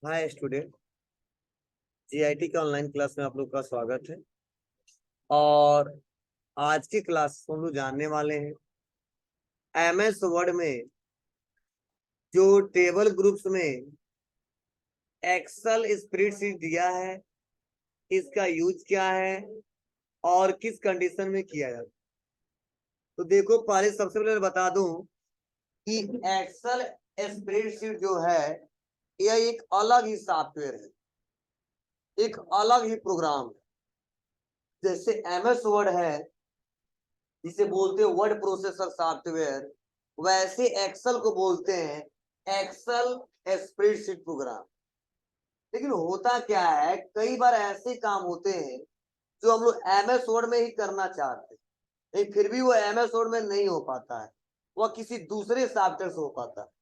Hi student. GIT के online class में आप लोग का स्वागत है। और आज की क्लास हम लोग जानने वाले हैं एमएस वर्ड में जो टेबल ग्रुप्स में एक्सेल स्प्रेडशीट दिया है, इसका यूज क्या है और किस कंडीशन में किया जाता है। तो देखो, पहले सबसे पहले बता दूं कि एक्सेल स्प्रेडशीट जो है यह एक अलग ही सॉफ्टवेयर है, एक अलग ही प्रोग्राम है। जैसे एमएस वर्ड है जिसे बोलते हैं वर्ड प्रोसेसर सॉफ्टवेयर, वैसे एक्सेल को बोलते हैं एक्सेल स्प्रेडशीट प्रोग्राम। लेकिन होता क्या है, कई बार ऐसे काम होते हैं जो हम लोग एमएस वर्ड में ही करना चाहते हैं, लेकिन फिर भी वो एमएस वर्ड में नहीं हो पाता है, वह किसी दूसरे सॉफ्टवेयर से हो पाता है।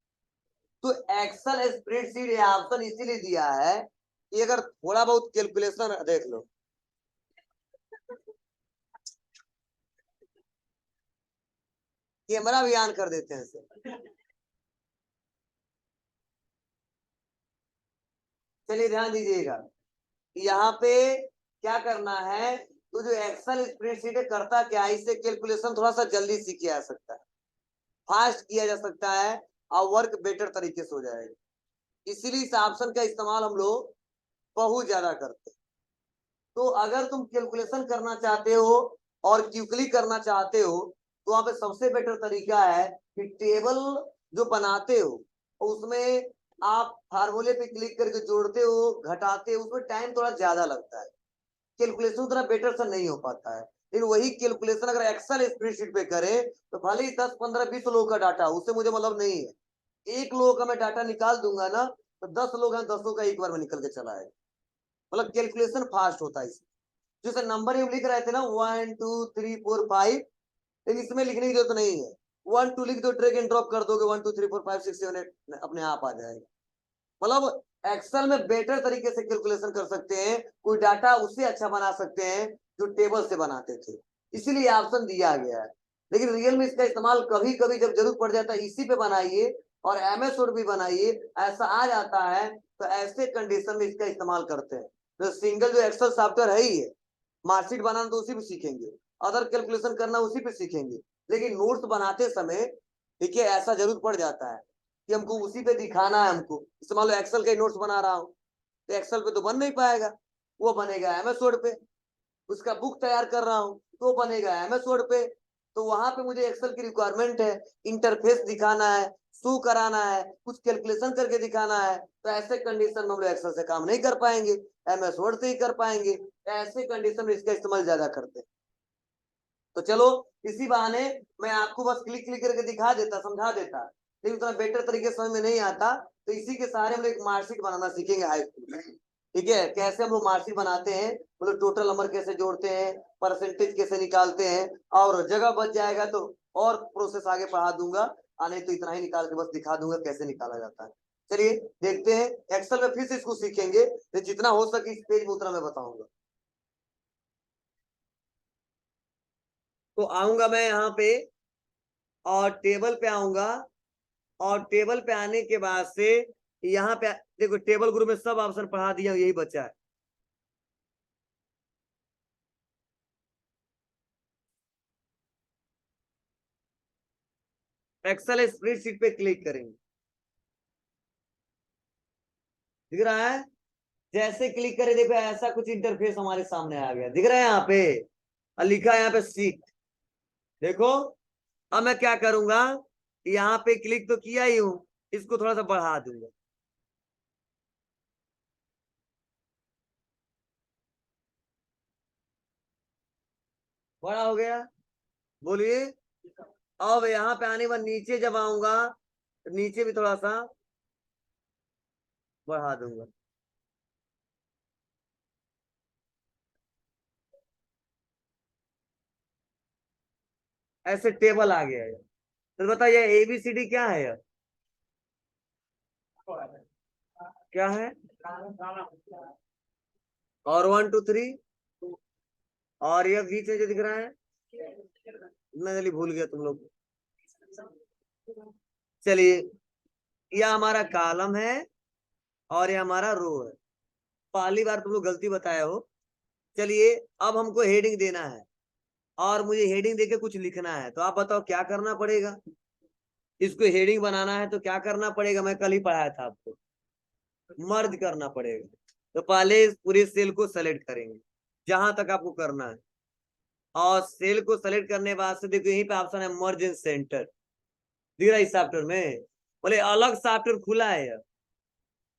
तो एक्सेल स्प्रेडशीट ये ऑप्शन इसीलिए दिया है कि अगर थोड़ा बहुत कैलकुलेशन देख लो, कैमरा भी ऑन कर देते हैं सर। चलिए ध्यान दीजिएगा, यहाँ पे क्या करना है। तो जो एक्सेल स्प्रेडशीट करता क्या है, इससे कैलकुलेशन थोड़ा सा जल्दी से किया जा सकता है, फास्ट किया जा सकता है और वर्क बेटर तरीके से हो जाएगा। इसीलिए इस ऑप्शन का इस्तेमाल हम लोग बहुत ज्यादा करते हैं। तो अगर तुम कैलकुलेशन करना चाहते हो और क्विकली करना चाहते हो तो वहां पे सबसे बेटर तरीका है कि टेबल जो बनाते हो उसमें आप फार्मूले पे क्लिक करके जोड़ते हो, घटाते हो, उसमें टाइम थोड़ा ज्यादा लगता है, कैलकुलेशन उतना बेटर से नहीं हो पाता है। लेकिन वही कैलकुलेशन अगर एक्सेल स्प्रेडशीट पे करें तो भले ही 10 15 20 लोगों का डाटा, उससे मुझे मतलब नहीं है। एक लोगों का मैं डाटा निकाल दूंगा ना, तो 10 लोग हैं, 10 का एक बार में निकल के चला आएगा। मतलब कैलकुलेशन फास्ट होता है इसमें। जैसे नंबर हम लिख रहे थे ना 1 2 3 4 5, लेकिन इसमें लिखने की जरूरत नहीं है। 1 2 लिख दो, ड्रैग एंड ड्रॉप कर दोगे, 1 2 3 4 5 6 7 8 अपने आप आ जाएगा। मतलब एक्सेल में बेटर तरीके से कैलकुलेशन कर सकते हैं, कोई डाटा उससे अच्छा बना सकते हैं जो टेबल से बनाते थे, इसीलिए ऑप्शन दिया गया है। लेकिन रियल में इसका इस्तेमाल कभी कभी जब जरूरत पड़ जाता है इसी पे बनाइए, और एमएस वर्ड भी बनाइए, ऐसा आ जाता है तो ऐसे कंडीशन में इसका इस्तेमाल करते हैं। तो सिंगल जो एक्सेल सॉफ्टवेयर है ही है, मार्कशीट बनाना तो उसी पे सीखेंगे, अदर कैलकुलेशन करना उसी पे सीखेंगे, लेकिन नोट्स बनाते समय ठीक है ऐसा जरूर पड़ जाता है कि हमको उसी पे दिखाना है। हमको जैसे मान लो एक्सेल के नोट्स बना रहा हूँ, तो एक्सेल पे तो बन नहीं पाएगा, वो बनेगा एमएस वर्ड पे। उसका बुक तैयार कर रहा हूँ तो बनेगा एमएस वर्ड पे। तो वहां पे मुझे एक्सेल की रिक्वायरमेंट है, इंटरफेस दिखाना है, शो कराना है, कुछ कैलकुलेशन करके दिखाना है। तो ऐसे कंडीशन में हम लोग एक्सेल से काम नहीं कर पाएंगे, एमएस वर्ड से ही कर पाएंगे। ऐसे कंडीशन में इसका इस्तेमाल ज्यादा करते हैं। तो चलो, इसी बहाने मैं आपको बस क्लिक क्लिक करके दिखा देता, समझा देता, लेकिन उतना बेटर तरीके से समझ में नहीं आता। तो इसी के सहारे हम लोग एक मार्कशीट बनाना सीखेंगे हाई स्कूल में। ठीक है, कैसे हम लोग मार्कशीट बनाते हैं, मतलब टोटल नंबर कैसे जोड़ते हैं, परसेंटेज कैसे निकालते हैं, और जगह बच जाएगा तो और प्रोसेस आगे पढ़ा दूंगा, आने तो इतना ही निकाल के बस दिखा दूंगा कैसे निकाला जाता है। चलिए देखते हैं, एक्सेल में फिर से इसको सीखेंगे, तो जितना हो सके इस पेज में उतना मैं बताऊंगा। तो आऊंगा मैं यहाँ पे और टेबल पे आऊंगा, और टेबल पे आने के बाद से यहाँ पे देखो, टेबल ग्रुप में सब ऑप्शन पढ़ा दिया, यही बचा है। एक्सेल स्प्रेडशीट पे क्लिक करेंगे, दिख रहा है। जैसे क्लिक करे देखो ऐसा कुछ इंटरफेस हमारे सामने आ गया, दिख रहा है यहाँ पे, और लिखा है यहाँ पे सीट। देखो, अब मैं क्या करूंगा, यहाँ पे क्लिक तो किया ही हूं, इसको थोड़ा सा बढ़ा दूंगा। बड़ा हो गया, बोलिए। अब यहाँ पे आने के बाद नीचे जब आऊंगा, तो नीचे भी थोड़ा सा बढ़ा दूंगा। ऐसे टेबल आ गया है। तो बताइए एबीसीडी क्या है यह, क्या है। और 1 2 3, और यह बीच में जो दिख रहा है, मैं जल्दी भूल गया तुम लोग। चलिए, यह हमारा कॉलम है और ये हमारा रो है। पहली बार तुम लोग गलती बताया हो। चलिए अब हमको हेडिंग देना है और मुझे हेडिंग देके कुछ लिखना है, तो आप बताओ क्या करना पड़ेगा। इसको हेडिंग बनाना है तो क्या करना पड़ेगा, मैं कल ही पढ़ाया था आपको, मर्ज करना पड़ेगा। तो पहले इस पूरे सेल को सेलेक्ट करेंगे जहां तक आपको करना है, और सेल को सेलेक्ट करने के बाद से देखो यहीं पे ऑप्शन है मर्ज इन सेंटर, दिख रहा है इस सॉफ्टवेयर में, बोले अलग सॉफ्टवेयर खुला है यार।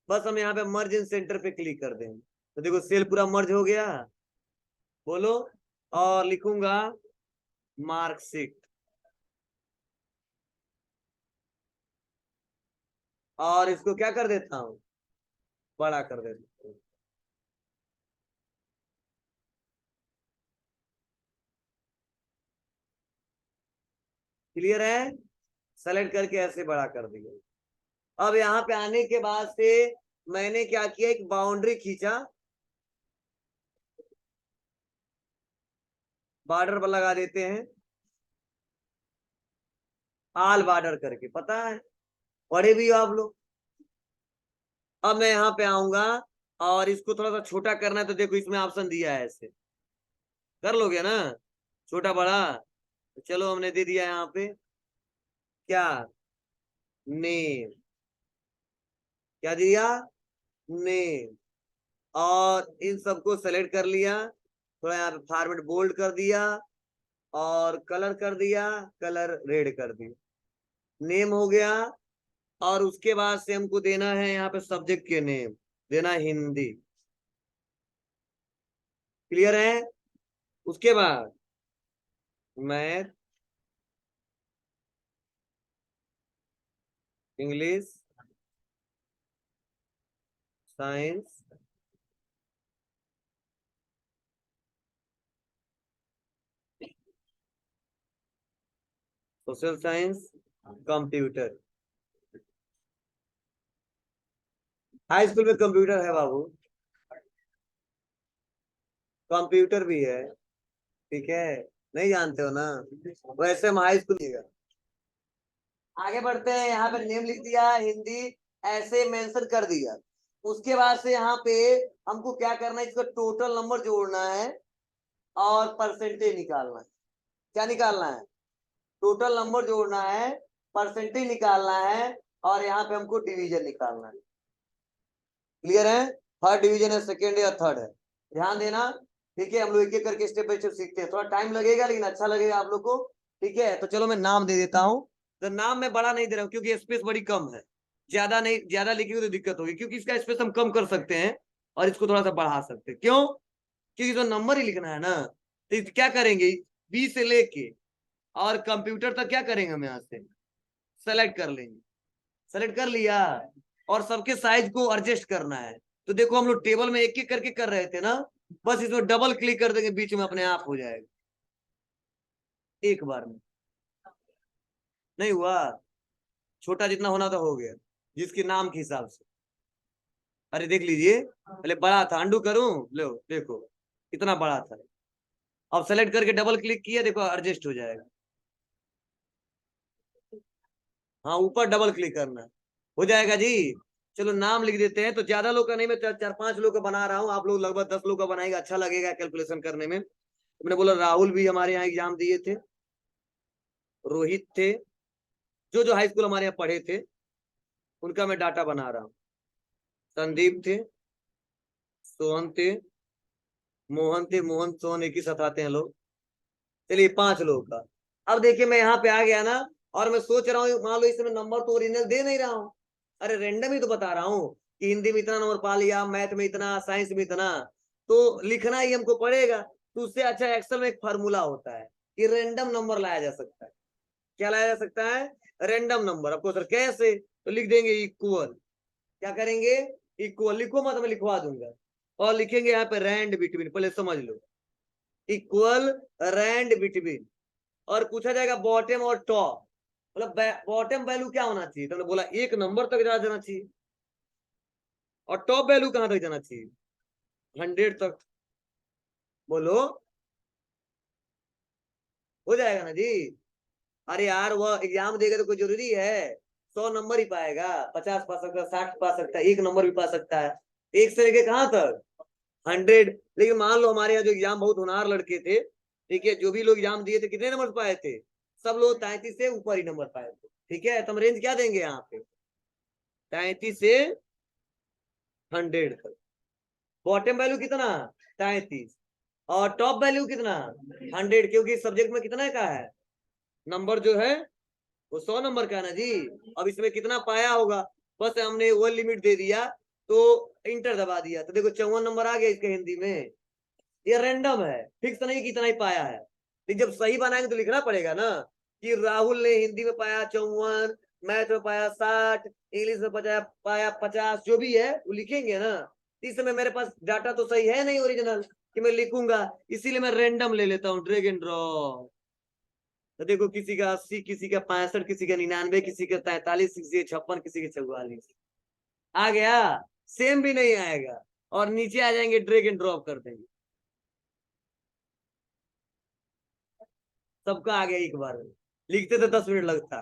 बस हम यहाँ पे मर्ज इन सेंटर पे क्लिक कर देंगे तो देखो सेल पूरा मर्ज हो गया। बोलो, और लिखूंगा मार्कशीट, और इसको क्या कर देता हूँ, बड़ा कर देता हूँ। क्लियर है, सेलेक्ट करके ऐसे बड़ा कर दिया। अब यहाँ पे आने के बाद से मैंने क्या किया, एक बाउंड्री खींचा, बॉर्डर पर लगा देते हैं, आल बॉर्डर करके, पता है पढ़े भी हो आप लोग। अब मैं यहाँ पे आऊंगा और इसको थोड़ा सा छोटा करना है, तो देखो इसमें ऑप्शन दिया है, ऐसे कर लोगे ना, छोटा बड़ा। तो चलो हमने दे दिया यहाँ पे क्या, नेम, क्या दिया, नेम। और इन सबको सेलेक्ट कर लिया, थोड़ा यहाँ पे फॉर्मेट बोल्ड कर दिया, और कलर कर दिया, कलर रेड कर दिया, नेम हो गया। और उसके बाद से हमको देना है यहाँ पे सब्जेक्ट के नेम, देना हिंदी। क्लियर है, उसके बाद math, English, science, social science, computer. High school में कंप्यूटर है बाबू, कंप्यूटर भी है, ठीक है, नहीं जानते हो ना, वैसे हम हाई स्कूल। आगे बढ़ते हैं, यहाँ पे नेम लिख दिया, हिंदी ऐसे मेंशन कर दिया। उसके बाद से यहाँ पे हमको क्या करना है, इसका टोटल नंबर जोड़ना है और परसेंटेज निकालना है। क्या निकालना है, टोटल नंबर जोड़ना है, परसेंटेज निकालना है, और यहाँ पे हमको डिवीजन निकालना है। क्लियर है, थर्ड डिवीजन है, सेकेंड या थर्ड है, ध्यान देना। ठीक है, हम लोग एक एक करके स्टेप बाय स्टेप सीखते हैं, थोड़ा टाइम लगेगा लेकिन अच्छा लगेगा आप लोग को। ठीक है, तो चलो मैं नाम दे देता हूँ। तो नाम मैं बड़ा नहीं दे रहा हूँ क्योंकि स्पेस बड़ी कम है, ज्यादा नहीं, ज्यादा लिखी तो दिक्कत होगी, क्योंकि इसका स्पेस हम कम कर सकते हैं और इसको थोड़ा सा बढ़ा सकते हैं। क्यों, क्योंकि तो नंबर ही लिखना है ना, तो क्या करेंगे, बी से लेके और कंप्यूटर तक क्या करेंगे, हम यहाँ से सेलेक्ट कर लेंगे, सेलेक्ट कर लिया, और सबके साइज को एडजस्ट करना है। तो देखो हम लोग टेबल में एक एक करके कर रहे थे ना, बस इसमें डबल क्लिक कर देंगे, बीच में अपने आप हो जाएगा, एक बार में। नहीं हुआ, छोटा जितना होना था हो गया, जिसके नाम के हिसाब से। अरे देख लीजिए, पहले बड़ा था, अंडू करूं, लो देखो इतना बड़ा था, अब सेलेक्ट करके डबल क्लिक किया, देखो एडजस्ट हो जाएगा। हाँ, ऊपर डबल क्लिक करना हो जाएगा जी। चलो नाम लिख देते हैं, तो ज्यादा लोग का नहीं, मैं चार पांच लोग का बना रहा हूँ, आप लोग लगभग 10 लोग का बनाएगा, अच्छा लगेगा कैलकुलेशन करने में। तो मैंने बोला राहुल भी हमारे यहाँ एग्जाम दिए थे, रोहित थे, जो जो हाई स्कूल हमारे यहाँ पढ़े थे उनका मैं डाटा बना रहा हूँ, संदीप थे, सोहन थे, मोहन थे, मोहन सोहन एक ही साथ आते हैं लोग। चलिए 5 लोग का। अब देखिए मैं यहाँ पे आ गया ना, और मैं सोच रहा हूँ, मान लो इसमें नंबर तो ओरिजिनल दे नहीं रहा हूँ, अरे रेंडम ही तो बता रहा हूँ कि हिंदी में इतना नंबर पा लिया, मैथ में इतना, साइंस में इतना, तो लिखना ही हमको पड़ेगा। तो उससे अच्छा एक्सेल में एक फार्मूला होता है कि रेंडम नंबर लाया जा सकता है। क्या लाया जा सकता है, रेंडम नंबर। आपको सर कैसे, तो लिख देंगे इक्वल, क्या करेंगे, इक्वल, लिखो मत, मैं लिखवा दूंगा, और लिखेंगे यहाँ पे रैंड बिटवीन, पहले समझ लो, इक्वल रैंड बिटवीन। और पूछा जाएगा बॉटम और टॉप, मतलब बॉटम वैल्यू क्या होना चाहिए, तो बोला 1 नंबर तक जा जाना चाहिए, और टॉप वैल्यू कहां तक जाना चाहिए, 100 तक। बोलो, हो जाएगा ना जी। अरे यार वो एग्जाम देगा तो कोई जरूरी है, 100 नंबर ही पाएगा, 50 पा सकता है, 60 पा सकता है, 1 नंबर भी पा सकता है, 1 से लेके कहाँ तक 100। लेकिन मान लो हमारे यहाँ जो एग्जाम बहुत होनहार लड़के थे, ठीक है, जो भी लोग एग्जाम दिए थे कितने नंबर पाए थे, सब लोग 33 से ऊपर ही नंबर पाए थे। ठीक है, तो हम रेंज क्या देंगे यहाँ पे, 33 से 100 तक। बॉटम वैल्यू कितना, 33, और टॉप वैल्यू कितना, 100, क्योंकि सब्जेक्ट में कितना का है नंबर जो है वो 100 नंबर का है ना जी। अब इसमें कितना पाया होगा, बस हमने वो लिमिट दे दिया तो इंटर दबा दिया, तो देखो 54 नंबर आ गया इसके हिंदी में। ये रैंडम है, फिक्स नहीं कितना ही पाया है, तो जब सही बनाएंगे तो लिखना पड़ेगा ना कि राहुल ने हिंदी में पाया 54, मैथ में पाया 60, इंग्लिश में पाया 50, जो भी है वो लिखेंगे ना। इस समय मेरे पास डाटा तो सही है नहीं ओरिजिनल कि मैं लिखूंगा, इसीलिए मैं रैंडम ले लेता हूँ, ड्रैग एंड ड्रॉप। तो देखो किसी का 80, किसी का 65, किसी का 99, किसी का 43, किसी का 56, किसी का 44 आ गया। सेम भी नहीं आएगा, और नीचे आ जाएंगे, ड्रैग एंड ड्रॉप कर देंगे, सबका आ गया एक बार में। लिखते तो 10 मिनट लगता।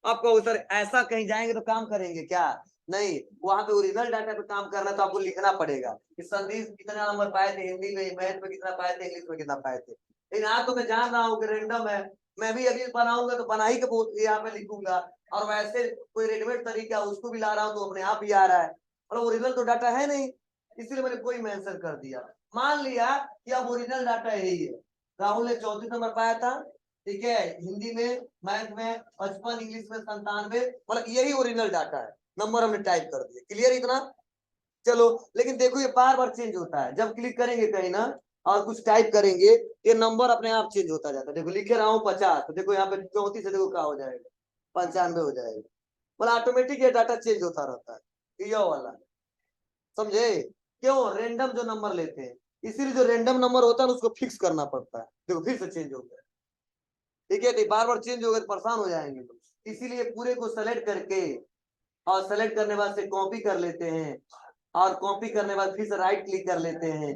आपको सर ऐसा कहीं जाएंगे तो काम करेंगे क्या, नहीं, वहां पे ओरिजिनल डाटा पे काम करना तो आपको लिखना पड़ेगा कि संदीप कितना नंबर पाए थे हिंदी में, मैथ में कितना पाए थे, इंग्लिश में कितना पाए थे। लेकिन आज तो मैं जान रहा हूँ कि रैंडम है, मैं भी अभी बनाऊंगा तो बना ही के यहाँ पे लिखूंगा, और वैसे कोई रेडीमेड तरीका उसको भी ला रहा हूँ तो अपने आप ही आ रहा है, और ओरिजिनल तो डाटा है नहीं, इसलिए मैंने कोई मेंशन कर दिया। मान लिया कि अब ओरिजिनल डाटा यही है, राहुल ने 34 नंबर पाया था, ठीक है, हिंदी में, मैथ में 55, इंग्लिश में 97, मतलब यही ओरिजिनल डाटा है, नंबर हमने टाइप कर दिए, क्लियर इतना। चलो, लेकिन देखो ये बार बार चेंज होता है, जब क्लिक करेंगे कहीं ना और कुछ टाइप करेंगे, ये नंबर अपने आप चेंज होता जाता है। देखो लिखे रहा हूँ 50, तो देखो यहाँ पे 34 से देखो क्या हो जाएगा, 95 हो जाएगा, मतलब ऑटोमेटिक ये डाटा चेंज होता रहता है, ये वाला, समझे। क्यों, रेंडम जो नंबर लेते हैं, इसीलिए जो रेंडम नंबर होता है उसको फिक्स करना पड़ता है, देखो फिर से चेंज हो गया, ठीक है, तो बार बार चेंज हो गए परेशान हो जाएंगे, इसीलिए पूरे को सेलेक्ट करके, और सेलेक्ट करने बाद से कॉपी कर लेते हैं, और कॉपी करने बाद फिर से राइट क्लिक कर लेते हैं,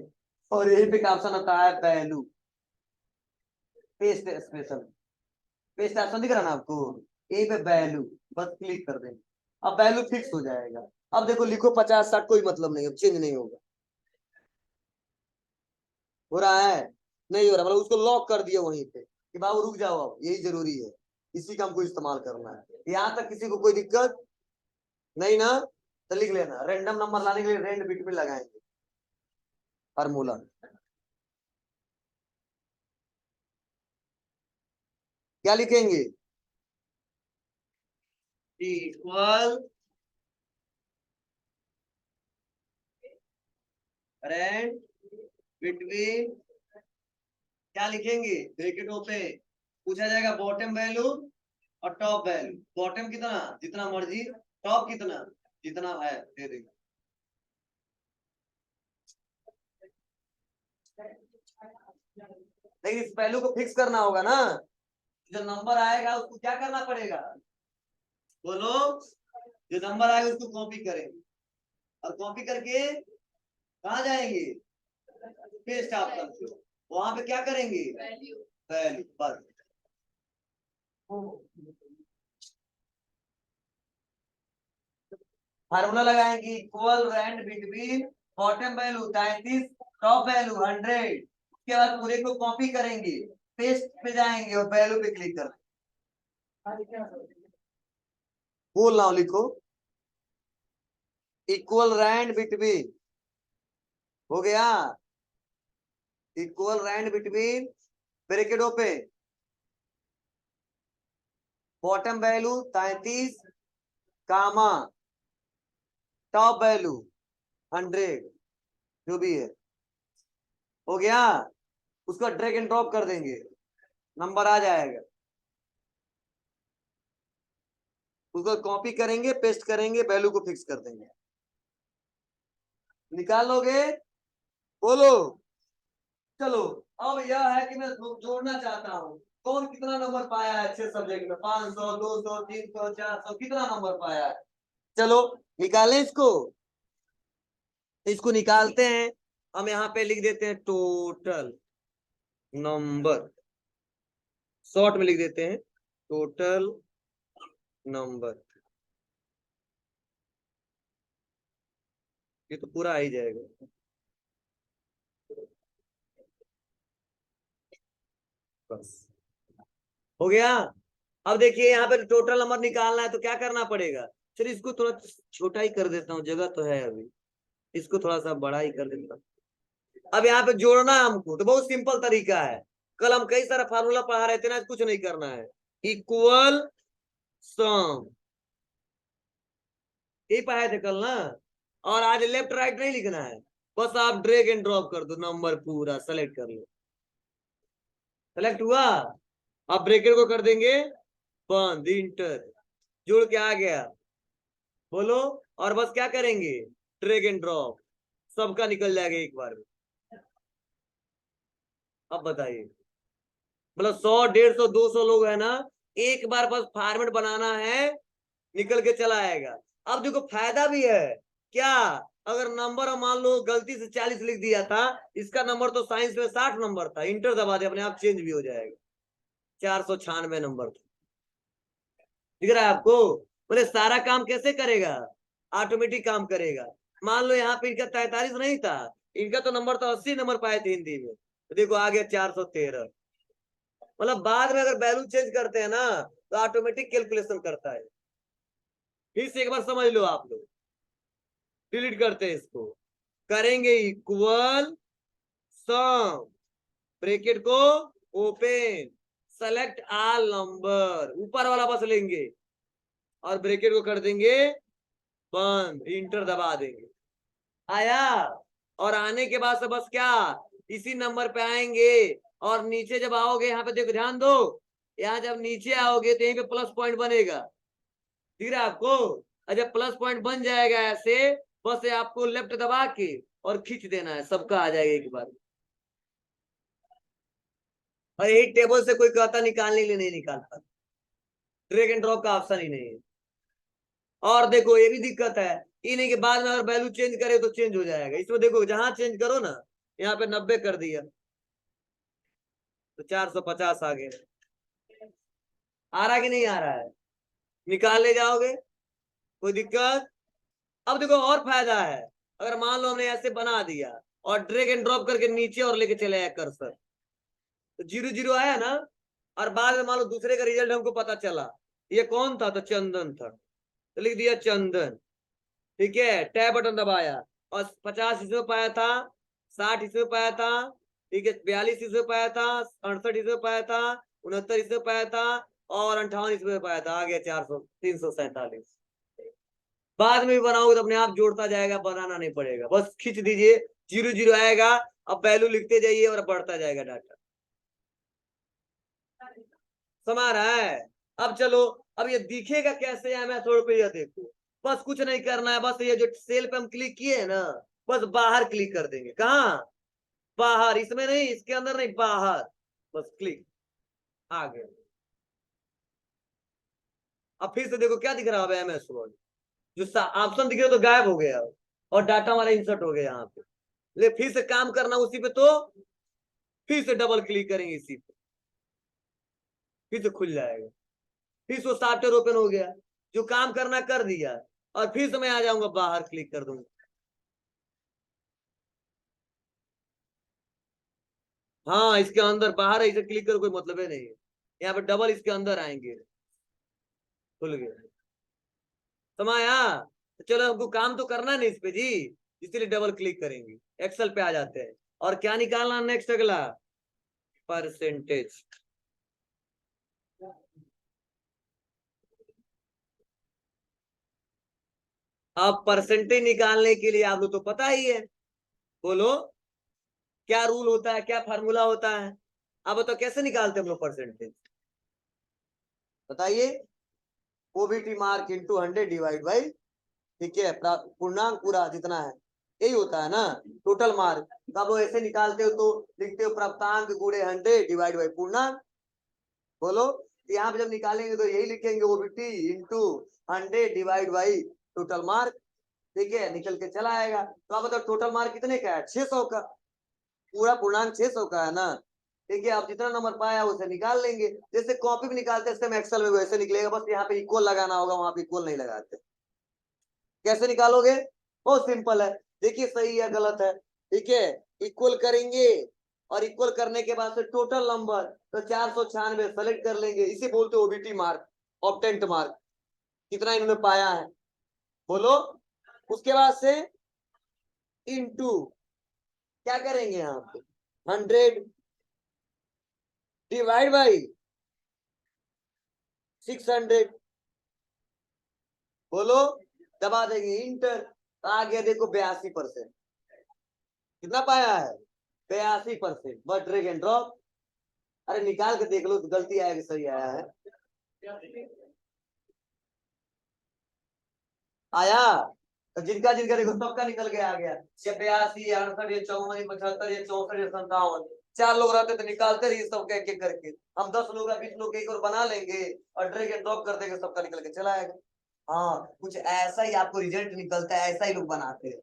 और यही पे ऑप्शन आता है value, paste special, paste option दिख रहा ना आपको, यही पे वैल्यू, बस क्लिक कर देंगे, अब वैल्यू फिक्स हो जाएगा। अब देखो लिखो 50 60 कोई मतलब नहीं, अब चेंज नहीं होगा, हो रहा है, नहीं हो रहा, मतलब उसको लॉक कर दिया वहीं पे कि बाबू रुक जाओ, अब यही जरूरी है, इसी का हमको इस्तेमाल करना है, यहाँ तक किसी को कोई दिक्कत नहीं ना, तो लिख लेना, रैंडम नंबर लाने के लिए रेंड बिट में लगाएंगे फार्मूला, क्या लिखेंगे, इक्वल रेंड बिटवीन, क्या लिखेंगे, ब्रैकेटों पे पूछा जाएगा बॉटम वैल्यू और टॉप वैल्यू, बॉटम कितना जितना मर्जी, टॉप कितना जितना है दे देगा। लेकिन इस वैल्यू को फिक्स करना होगा ना, जो नंबर आएगा उसको क्या करना पड़ेगा, बोलो, जो नंबर आएगा उसको कॉपी करेंगे, और कॉपी करके कहाँ जाएंगे, पेस्ट ऑप्शन पे, वहां पे क्या करेंगे, वैल्यू, बस। फार्मूला लगाएंगे, equal rand between bottom value 33, top value 100, उसके बाद पूरे को कॉपी करेंगे, पेस्ट पे जाएंगे और वैल्यू पे क्लिक करेंगे, बोल रहा हूं लिखो, इक्वल रैंड बिटवीन, हो गया, इक्वल रैंड बिटवीन ब्रैकेटों पे बॉटम वैल्यू 33, कामा टॉप वैल्यू 100, जो भी है, हो गया, उसको ड्रैग एंड ड्रॉप कर देंगे, नंबर आ जाएगा, उसको कॉपी करेंगे, पेस्ट करेंगे, वैल्यू को फिक्स कर देंगे, निकाल लोगे, बोलो। चलो, अब यह है कि मैं जोड़ना चाहता हूँ, कौन कितना नंबर पाया है अच्छे सब्जेक्ट में, 500 200 300 400 कितना नंबर पाया है, चलो निकालें इसको, इसको निकालते हैं। हम यहाँ पे लिख देते हैं टोटल नंबर, शॉर्ट में लिख देते हैं टोटल नंबर, ये तो पूरा आ ही जाएगा। बस हो गया। अब देखिए यहाँ पे टोटल नंबर निकालना है तो क्या करना पड़ेगा। चलिए इसको थोड़ा छोटा ही कर देता हूँ, जगह तो है अभी, इसको थोड़ा सा बड़ा ही कर देता हूँ। अब यहाँ पे जोड़ना है हमको, तो बहुत सिंपल तरीका है। कल हम कई सारा फार्मूला पढ़ा रहे थे ना, कुछ नहीं करना है। इक्वल सम, यही पढ़ाए थे कल ना। और आज लेफ्ट राइट नहीं लिखना है, बस आप ड्रैग एंड ड्रॉप कर दो, नंबर पूरा सेलेक्ट कर लो। सेलेक्ट हुआ, अब ब्रैकेट को कर देंगे बंद, इंटर, जुड़ के आ गया, बोलो। और बस क्या करेंगे, ड्रैग एंड ड्रॉप, सबका निकल जाएगा एक बार में। अब बताइए, मतलब 100 150 200 लोग है ना, एक बार बस फॉर्मेट बनाना है, निकल के चला आएगा। अब देखो फायदा भी है क्या, अगर नंबर मान लो गलती से 40 लिख दिया था, इसका नंबर तो साइंस में 60 नंबर था, इंटर दबा दे अपने आप चेंज भी हो जाएगा, 496 नंबर था। दिख रहा है आपको, बोले सारा काम कैसे करेगा, ऑटोमेटिक काम करेगा। मान लो यहाँ पे इनका 43 नहीं था, इनका तो नंबर तो 80 नंबर पाए थे हिंदी में, तो देखो आ गया 413। मतलब बाद में अगर वैल्यू चेंज करते हैं ना, तो ऑटोमेटिक कैलकुलेशन करता है। फिर से एक बार समझ लो आप लोग, डिलीट करते हैं इसको, करेंगे इक्वल सम, ब्रैकेट को ओपन, सेलेक्ट ऑल नंबर, ऊपर वाला बस लेंगे और ब्रैकेट को कर देंगे बंद, इंटर दबा देंगे, आया। और आने के बाद से बस क्या, इसी नंबर पे आएंगे, और नीचे जब आओगे यहाँ पे देखो ध्यान दो, यहाँ जब नीचे आओगे तो यहीं पे प्लस पॉइंट बनेगा, दिख रहा है आपको। और जब प्लस पॉइंट बन जाएगा ऐसे, बस आपको लेफ्ट दबा के और खींच देना है, सबका आ जाएगा एक बार। और यही टेबल से कोई कहता निकालने के लिए नहीं निकालता, ड्रैग एंड ड्रॉप का ऑप्शन ही नहीं है। और देखो ये भी दिक्कत है, ये नहीं कि बाद में अगर वैल्यू चेंज करे तो चेंज हो जाएगा, इसमें देखो जहां चेंज करो ना, यहाँ पे 90 कर दिया तो 450 आ गए। आ रहा कि नहीं आ रहा है, निकाल ले जाओगे, कोई दिक्कत। अब देखो और फायदा है, अगर मान लो हमने ऐसे बना दिया और ड्रैग एंड ड्रॉप करके नीचे और लेके चले आए कर्सर, तो 0 0 आया ना, और बाद में मान लो दूसरे का रिजल्ट हमको पता चला, ये कौन था, तो चंदन था, तो लिख दिया चंदन, ठीक है, टैब बटन दबाया, और 50 इसमें पाया था, 60 इसमें पाया था, ठीक है, 42 इसमें पाया था, 68 इसमें पाया था, 69 इसमें पाया था, और 58 इसमें पाया था, आ गया 400 347। बाद में भी बनाओगे तो अपने आप जोड़ता जाएगा, बनाना नहीं पड़ेगा, बस खींच दीजिए, 0 0 आएगा, अब वैल्यू लिखते जाइए और बढ़ता जाएगा डाटा, समझ रहा है। अब चलो, अब ये दिखेगा कैसे है मेथड पे, ये देखो, बस कुछ नहीं करना है, बस ये जो सेल पे हम क्लिक किए है ना, बस बाहर क्लिक कर देंगे, कहा बाहर, इसमें नहीं, इसके अंदर नहीं, बाहर, बस क्लिक, आ गए। अब फिर से देखो क्या दिख रहा है, MS वर्ड, जो ऑप्शन दिख रहा तो गायब हो गया, और डाटा हमारा इंसर्ट हो गया यहाँ पे। ले फिर से काम करना उसी पे, तो फिर से डबल क्लिक करेंगे इसी पे, फिर से खुल जाएगा, फिर से सॉफ्टवेयर ओपन हो गया, जो काम करना कर दिया, और फिर से मैं आ जाऊंगा बाहर, क्लिक कर दूंगा। हाँ इसके अंदर बाहर ऐसे क्लिक करो कोई मतलब है नहीं, यहाँ पे डबल इसके अंदर आएंगे, खुल गया, समाया। तो चलो हमको काम तो करना नहीं इस पे जी, इसलिए डबल क्लिक करेंगे, एक्सेल पे आ जाते हैं, और क्या निकालना नेक्स्ट अगला, परसेंटेज। अब परसेंटेज निकालने के लिए आप लोग तो पता ही है, बोलो क्या रूल होता है, क्या फार्मूला होता है। अब तो कैसे निकालते हम लोग परसेंटेज, बताइए। OBT mark into 100 divide by, ठीक है, पूर्णांक पूरा जितना है, यही होता है ना टोटल मार्क। तो आप लोग ऐसे निकालते हो तो लिखते हो प्राप्तांक गुणे 100 डिवाइड बाई पूर्णांक, बोलो। यहाँ पे जब निकालेंगे तो यही लिखेंगे, OBT into 100 divide by total mark, ठीक है, निकल के चला आएगा। तो आप बताओ टोटल मार्क कितने का है, 600 का, पूरा पूर्णांक 600 का है ना, ठीक है। आप जितना नंबर पाया उसे निकाल लेंगे, जैसे कॉपी में निकालते हैं सेम एक्सेल में वैसे निकलेगा, बस यहाँ पे इक्वल लगाना होगा, वहां पे इक्वल नहीं लगाते। कैसे निकालोगे, बहुत सिंपल है, देखिए सही है गलत है, ठीक है। इक्वल करेंगे और इक्वल करने के बाद से टोटल नंबर तो 496 सेलेक्ट कर लेंगे, इसे बोलते ओबीटी मार्क, ऑब्टेंट मार्क, कितना इन्होंने पाया है बोलो। उसके बाद से इनटू क्या करेंगे यहाँ पे 100 डिवाइड बाई 600 बोलो, दबा देंगे इंटर, आ गया देखो 82%। कितना पाया है 82%। बस ड्रैग एंड ड्रॉप, अरे निकाल के देख लो तो गलती आया कि सही आया है, आया तो जिनका जिनका देखो सबका निकल के आ गया। ये 82, 68, ये 54, 75, ये 64, ये 57, 4 लोग रहते तो निकालते रहिए सब एक एक करके। हम 10 लोग या 20 लोग एक और बना लेंगे और ड्रैग एंड ड्रॉप कर देंगे, सबका निकल के चला आएगा। हाँ कुछ ऐसा ही आपको रिजल्ट निकलता है, ऐसा ही लोग बनाते हैं।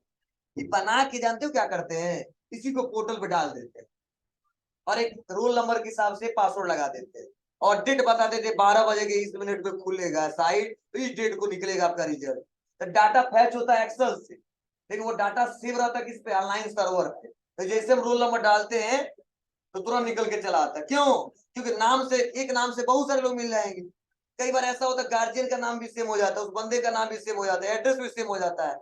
ये बना के जानते हो क्या करते हैं, इसी को पोर्टल पे डाल देते हैं और एक रोल नंबर के हिसाब से पासवर्ड लगा देते हैं और डेट बता देते 12 बजे के इस मिनट पे खुलेगा साइट, तो इस डेट को निकलेगा आपका रिजल्ट। तो डाटा फैच होता है एक्सेल से, लेकिन वो डाटा सेव रहता है किस पे, ऑनलाइन सर्वर पे। तो जैसे हम रोल नंबर डालते हैं तो तुरंत निकल के चला आता है। क्यों? क्योंकि नाम से, एक नाम से बहुत सारे लोग मिल जाएंगे। कई बार ऐसा होता है गार्जियन का नाम भी सेम हो जाता है, उस बंदे का नाम भी सेम हो जाता है, एड्रेस भी सेम हो जाता है,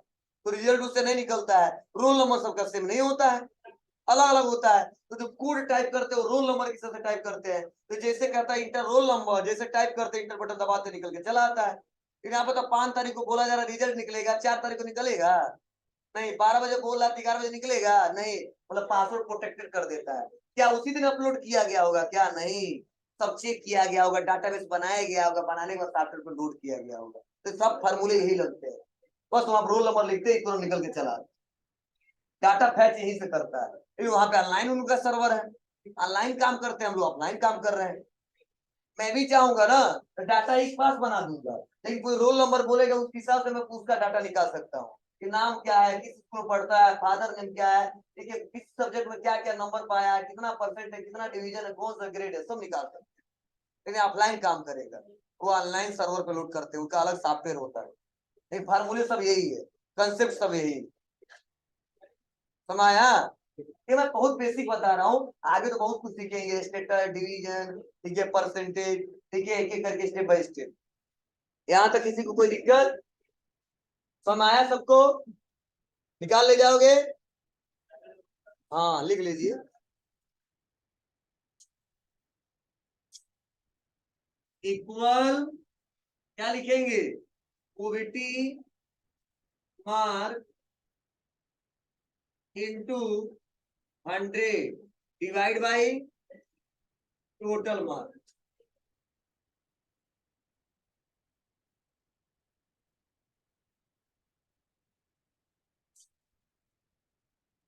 तो रिजल्ट उससे नहीं निकलता है। रोल नंबर सबका सेम नहीं होता है, अलग अलग होता है। तो जब कोड टाइप करते हो रोल नंबर के साथ टाइप करते हैं, तो जैसे कहता है इंटर रोल नंबर, जैसे टाइप करते हैं इंटर बटन दबाते निकल के चला आता है। लेकिन यहाँ पे तो 5 तारीख को बोला जा रहा रिजल्ट निकलेगा, 4 तारीख को निकलेगा नहीं, 12 बजे बोल रहा 11 बजे निकलेगा नहीं, मतलब पासवर्ड प्रोटेक्टेड कर देता है। क्या उसी दिन अपलोड किया गया होगा क्या? नहीं, सब चेक किया गया होगा, डाटाबेस बनाया गया होगा, बनाने के बाद सॉफ्टवेयर पर लोड किया गया होगा। तो सब फार्मूले यही लगते हैं, बस वहां रोल नंबर लिखते ही तुरंत निकल के चला। डाटा फैच यहीं से करता है, वहां पे ऑनलाइन उनका सर्वर है, ऑनलाइन काम करते हैं, हम लोग ऑफलाइन काम कर रहे हैं। मैं भी चाहूंगा ना तो डाटा एक पास बना दूंगा, लेकिन कोई रोल नंबर बोलेगा उस हिसाब से मैं उसका डाटा निकाल सकता हूँ कि नाम क्या है, किस स्कूल पढ़ता है, फादर नेम क्या है, ठीक है, किस सब्जेक्ट में क्या क्या नंबर पाया है, कितना परसेंट है, कितना डिवीजन है, कौन सा ग्रेड है, सब निकाल सकते हैं। लेकिन ऑफलाइन काम करेगा, वो ऑनलाइन सर्वर पे लोड करते हैं, उनका अलग सॉफ्टवेयर होता है। लेकिन फार्मूले सब यही है, कंसेप्ट सब यही है। समाया, ये मैं बहुत बेसिक बता रहा हूँ, आगे तो बहुत कुछ सीखेंगे, स्टेटर डिवीजन, ठीक है, परसेंटेज, ठीक है, एक एक करके स्टेप बाय स्टेप। यहाँ तक किसी को कोई दिक्कत? समाया सबको? निकाल ले जाओगे? हाँ लिख लीजिए। इक्वल क्या लिखेंगे, OBT mark into 100 divide by total mark.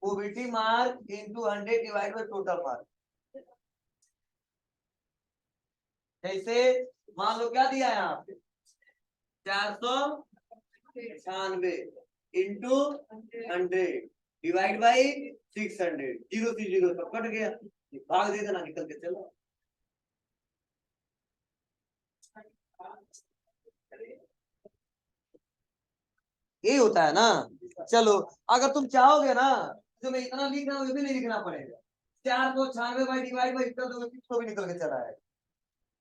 OBT mark into 100 divide by total mark. जैसे मान लो क्या दिया है यहाँ पे 496 इंटू 100 डिवाइड बाई 600, जीरो से जीरो सब कट गया, भाग दे देना निकल के चलो। यही होता है ना। चलो अगर तुम चाहोगे ना तो मैं इतना लिख रहा हूँ ये भी नहीं लिखना पड़ेगा, 496 बाई डिवाइड बाई कर दोगे तो भी निकल के चला है।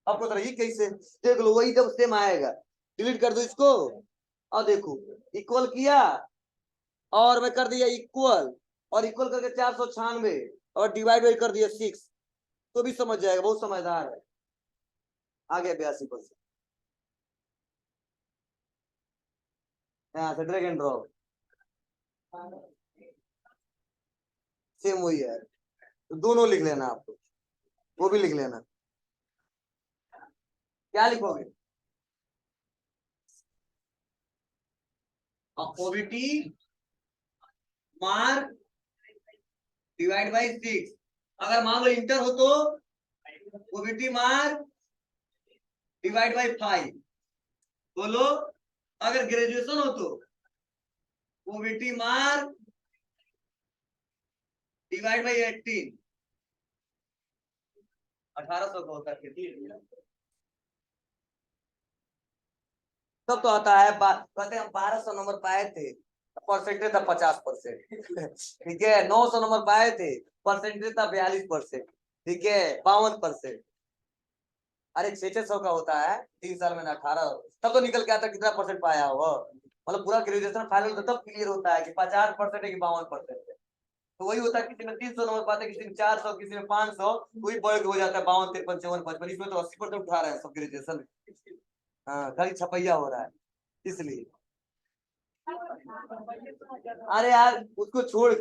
आपको तो ये कैसे देख लो, वही जब सेम आएगा डिलीट कर दो इसको और देखो इक्वल किया और मैं कर दिया इक्वल, और इक्वल करके 496 और डिवाइड बाई कर दिया 6, तो भी समझ जाएगा, बहुत समझदार है। आ गया 82%। यहाँ से ड्रैग एंड ड्रॉप सेम वही है, तो दोनों लिख लेना आपको, वो भी लिख लेना। क्या लिखोगे? OBT mark divide by 6। अगर मान लो इंटर हो तो ओबीटी मार्क डिवाइड बाई 5 बोलो। अगर ग्रेजुएशन हो तो ओबीटी मार्क डिवाइड बाई 18, 1800 का होता है। तब तो आता है कहते हैं हम 1200 नंबर पाए थे, परसेंटेज था 50%। ठीक है, 900 नंबर पाए थे, परसेंटेज था 42%। ठीक है, 52%। अरे 600 का होता है 3 साल में ना 18, तब तो निकल के आता कितना परसेंट पाया हो। मतलब पूरा ग्रेजुएशन फाइनल तो तब क्लियर होता है कि 50% है कि 52% है। तो वही होता है, किसी में 300 नंबर पाते, किसी में 400, किसी में 500, वही बढ़ के हो जाता है 52, 53, 54, 55। इसमें तो 80% उठा रहे हैं सब ग्रेजुएशन में। हाँ, खाली छपैया हो रहा है इसलिए। अरे यार उसको छोड़